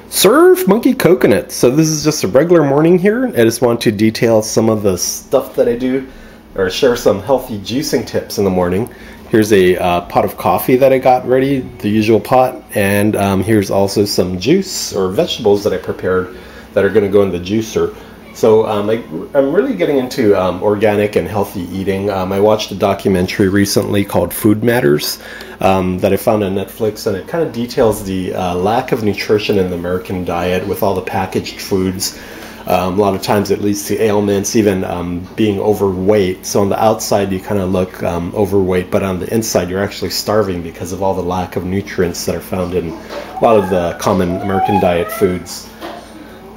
Surf Monkey Coconut. So this is just a regular morning here. I just want to detail some of the stuff that I do, or share some healthy juicing tips in the morning. Here's a pot of coffee that I got ready, the usual pot, and here's also some juice or vegetables that I prepared that are going to go in the juicer. So I'm really getting into organic and healthy eating. I watched a documentary recently called Food Matters that I found on Netflix, and it kind of details the lack of nutrition in the American diet with all the packaged foods. A lot of times it leads to ailments, even being overweight. So on the outside you kind of look overweight, but on the inside you're actually starving because of all the lack of nutrients that are found in a lot of the common American diet foods.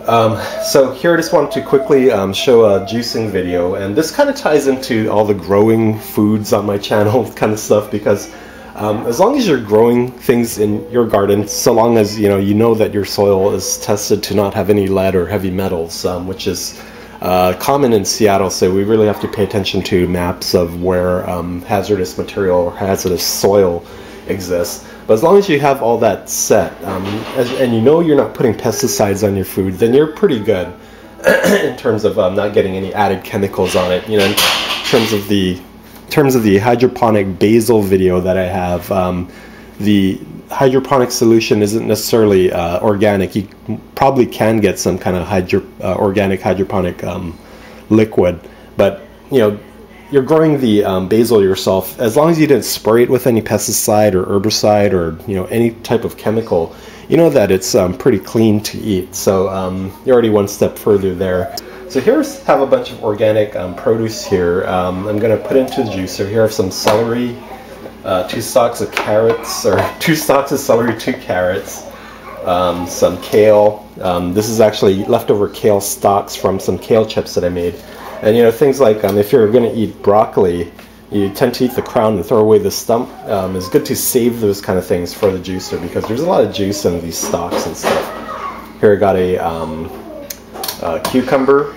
So here I just wanted to quickly show a juicing video, and this kind of ties into all the growing foods on my channel kind of stuff, because as long as you're growing things in your garden, so long as you know that your soil is tested to not have any lead or heavy metals, which is common in Seattle, so we really have to pay attention to maps of where hazardous material or hazardous soil exists. But as long as you have all that set, and you know you're not putting pesticides on your food, then you're pretty good in terms of not getting any added chemicals on it. In terms of the hydroponic basil video that I have, the hydroponic solution isn't necessarily organic. You probably can get some kind of organic hydroponic liquid, but you're growing the basil yourself. As long as you didn't spray it with any pesticide or herbicide or any type of chemical, you know that it's pretty clean to eat. So you're already one step further there. So here's have a bunch of organic produce here. I'm going to put into the juicer. Here are some celery, 2 stalks of carrots, or 2 stalks of celery, 2 carrots, some kale. This is actually leftover kale stalks from some kale chips that I made. And things like if you're going to eat broccoli, you tend to eat the crown and throw away the stump. It's good to save those kind of things for the juicer, because there's a lot of juice in these stalks and stuff. Here I got a cucumber,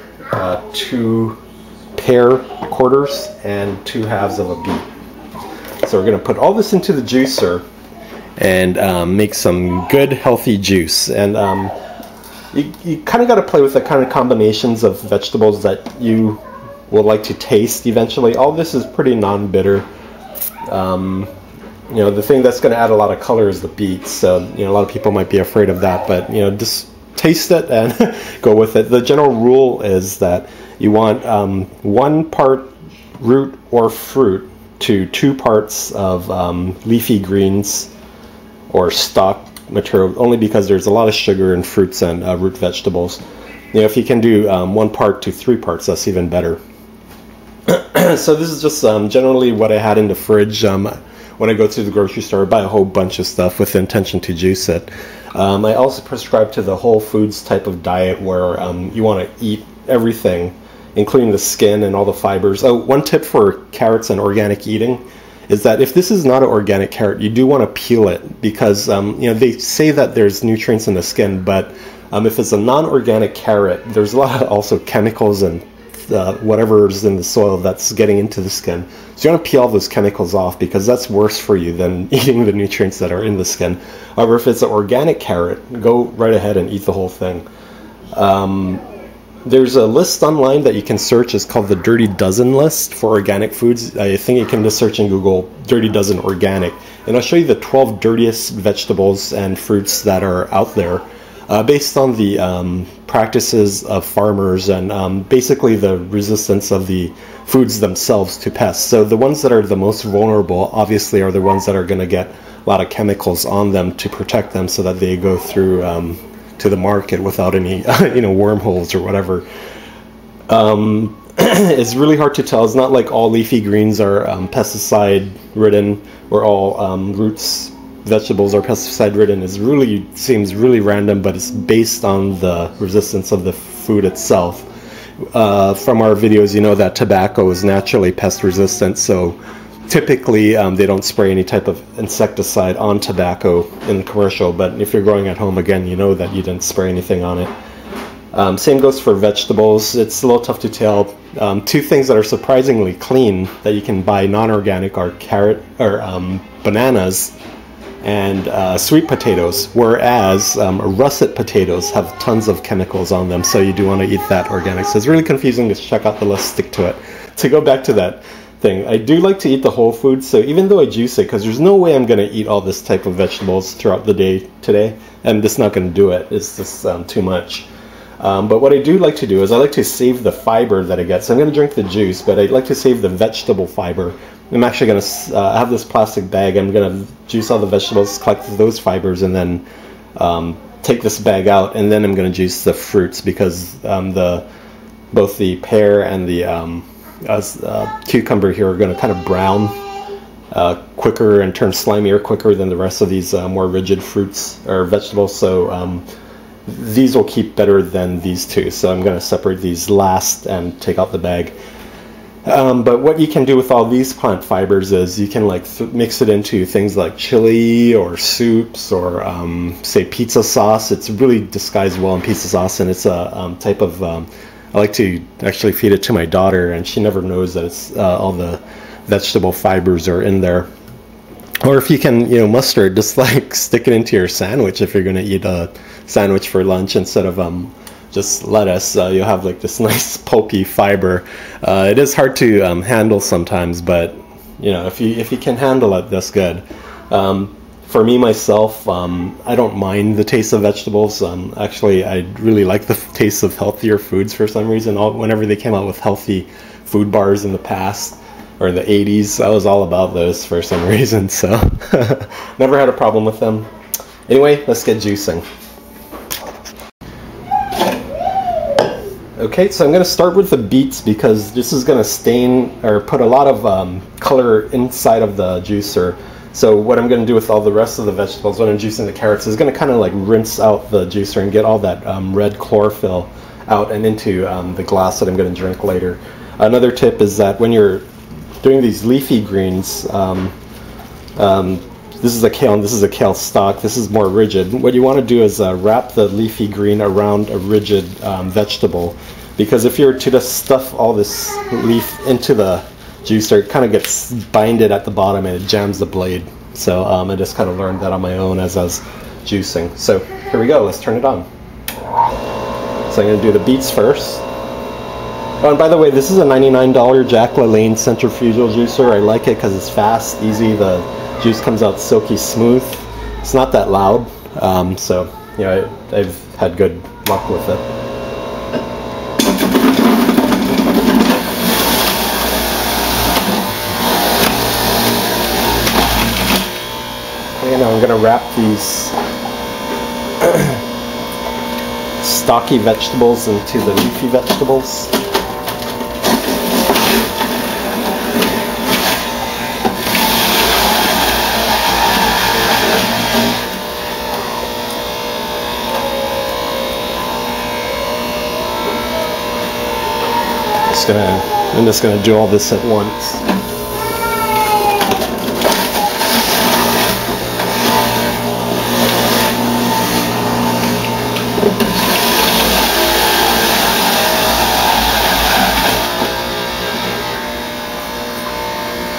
2 pear quarters, and 2 halves of a beet. So we're going to put all this into the juicer and make some good healthy juice. And you kind of got to play with the kind of combinations of vegetables that you will like to taste eventually. All this is pretty non-bitter. The thing that's going to add a lot of color is the beets. So a lot of people might be afraid of that, but just taste it and go with it. The general rule is that you want 1 part root or fruit to 2 parts of leafy greens or stalk material, only because there's a lot of sugar in fruits and root vegetables. If you can do 1 part to 3 parts, that's even better. So this is just generally what I had in the fridge. When I go to the grocery store, I buy a whole bunch of stuff with the intention to juice it. I also prescribe to the whole foods type of diet, where you want to eat everything, including the skin and all the fibers. Oh, one tip for carrots and organic eating is that if this is not an organic carrot, you do want to peel it, because they say that there's nutrients in the skin, but if it's a non-organic carrot, there's a lot of also chemicals and whatever's in the soil that's getting into the skin. So you want to peel all those chemicals off, because that's worse for you than eating the nutrients that are in the skin. However, if it's an organic carrot, go right ahead and eat the whole thing. There's a list online that you can search. It's called the Dirty Dozen list for organic foods. I think you can just search in Google Dirty Dozen organic, and I'll show you the 12 dirtiest vegetables and fruits that are out there, based on the practices of farmers and basically the resistance of the foods themselves to pests. So the ones that are the most vulnerable obviously are the ones that are going to get a lot of chemicals on them to protect them, so that they go through to the market without any wormholes or whatever. It's really hard to tell. It's not like all leafy greens are pesticide ridden, or all vegetables are pesticide ridden. It seems really random, but it's based on the resistance of the food itself. From our videos, that tobacco is naturally pest resistant, so typically they don't spray any type of insecticide on tobacco in the commercial, but if you're growing at home, again, you know that you didn't spray anything on it. Same goes for vegetables. It's a little tough to tell. 2 things that are surprisingly clean that you can buy non-organic are carrot or bananas and sweet potatoes, whereas russet potatoes have tons of chemicals on them, so you do want to eat that organic. So it's really confusing. Just check out the list, stick to it. To go back to that thing, I do like to eat the whole food, so even though I juice it, because there's no way I'm going to eat all this type of vegetables throughout the day today, I'm just not going to do it. It's just too much. But what I do like to do is I like to save the fiber that I get. So I'm going to drink the juice, but I'd like to save the vegetable fiber. I'm actually going to have this plastic bag. I'm going to juice all the vegetables, collect those fibers, and then take this bag out, and then I'm going to juice the fruits, because both the pear and the cucumber here are going to kind of brown quicker and turn slimier quicker than the rest of these more rigid fruits or vegetables. So these will keep better than these two. So I'm going to separate these last and take out the bag. But what you can do with all these plant fibers is you can like mix it into things like chili or soups or say pizza sauce. It's really disguised well in pizza sauce, and it's a type of I like to actually feed it to my daughter, and she never knows that it's all the vegetable fibers are in there. Or if you can, mustard, just like stick it into your sandwich if you're going to eat a sandwich for lunch instead of just lettuce. You'll have like this nice pulpy fiber. It is hard to handle sometimes, but if you can handle it, that's good. For me myself, I don't mind the taste of vegetables. Actually, I really like the taste of healthier foods for some reason. Whenever they came out with healthy food bars in the past, or in the 80s, I was all about those for some reason, so never had a problem with them. Anyway, let's get juicing. Okay, so I'm going to start with the beets, because this is going to stain or put a lot of color inside of the juicer. So what I'm going to do with all the rest of the vegetables when I'm juicing the carrots is going to kind of like rinse out the juicer and get all that red chlorophyll out and into the glass that I'm going to drink later. Another tip is that when you're doing these leafy greens, this is a kale and this is a kale stalk. This is more rigid. What you want to do is wrap the leafy green around a rigid vegetable, because if you were to just stuff all this leaf into the juicer, it kind of gets binded at the bottom and it jams the blade. So I just kind of learned that on my own as I was juicing. So here we go, let's turn it on. So I'm going to do the beets first. Oh, and by the way, this is a $99 Jack LaLanne centrifugal juicer. I like it because it's fast, easy. The juice comes out silky smooth. It's not that loud, so I've had good luck with it. Okay, now I'm going to wrap these stocky vegetables into the leafy vegetables. I'm just going to do all this at once.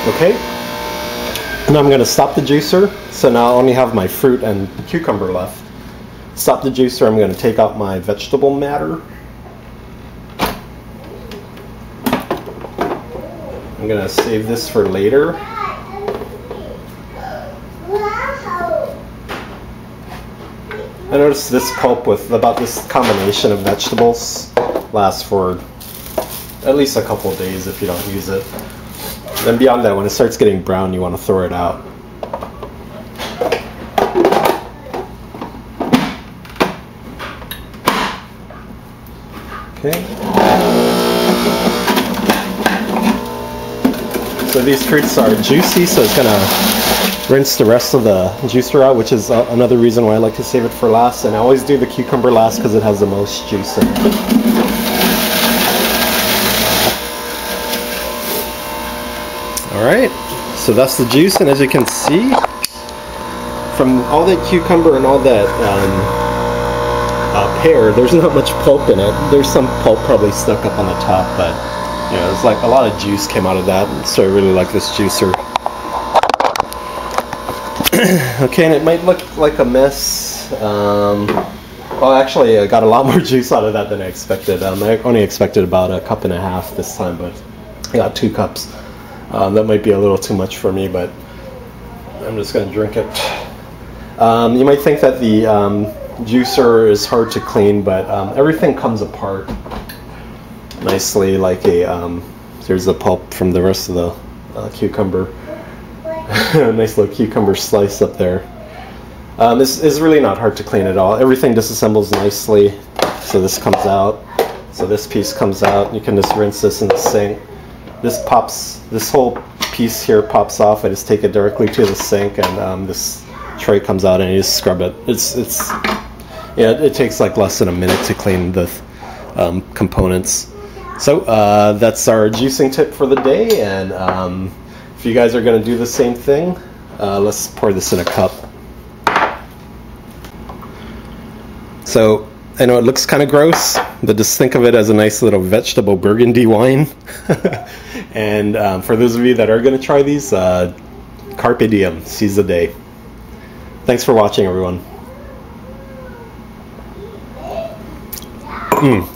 Okay, now I'm going to stop the juicer. So now I only have my fruit and cucumber left. Stop the juicer. I'm going to take out my vegetable matter. I'm going to save this for later. I noticed this pulp with about this combination of vegetables lasts for at least a couple of days if you don't use it. Then beyond that, when it starts getting brown, you want to throw it out. Okay. So these fruits are juicy, so it's going to rinse the rest of the juicer out, which is another reason why I like to save it for last. And I always do the cucumber last because it has the most juice in it. Alright, so that's the juice, and as you can see, from all that cucumber and all that pear, there's not much pulp in it. There's some pulp probably stuck up on the top, but there's like a lot of juice came out of that, so I really like this juicer. Okay, and it might look like a mess. Well, actually, I got a lot more juice out of that than I expected. I only expected about 1.5 cups this time, but I got 2 cups. That might be a little too much for me, but I'm just going to drink it. You might think that the juicer is hard to clean, but everything comes apart nicely, like a here's the pulp from the rest of the cucumber. Nice little cucumber slice up there. This is really not hard to clean at all. Everything disassembles nicely. So this comes out. So this piece comes out. You can just rinse this in the sink. This whole piece here pops off. I just take it directly to the sink, and this tray comes out, and you just scrub it. Yeah, it takes like less than a minute to clean the components. So that's our juicing tip for the day, and if you guys are going to do the same thing, let's pour this in a cup. So I know it looks kind of gross, but just think of it as a nice little vegetable burgundy wine. And for those of you that are going to try these, carpe diem, seize the day. Thanks for watching, everyone.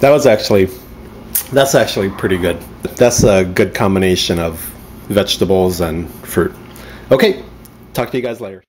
That's actually pretty good. That's a good combination of vegetables and fruit. Okay, talk to you guys later.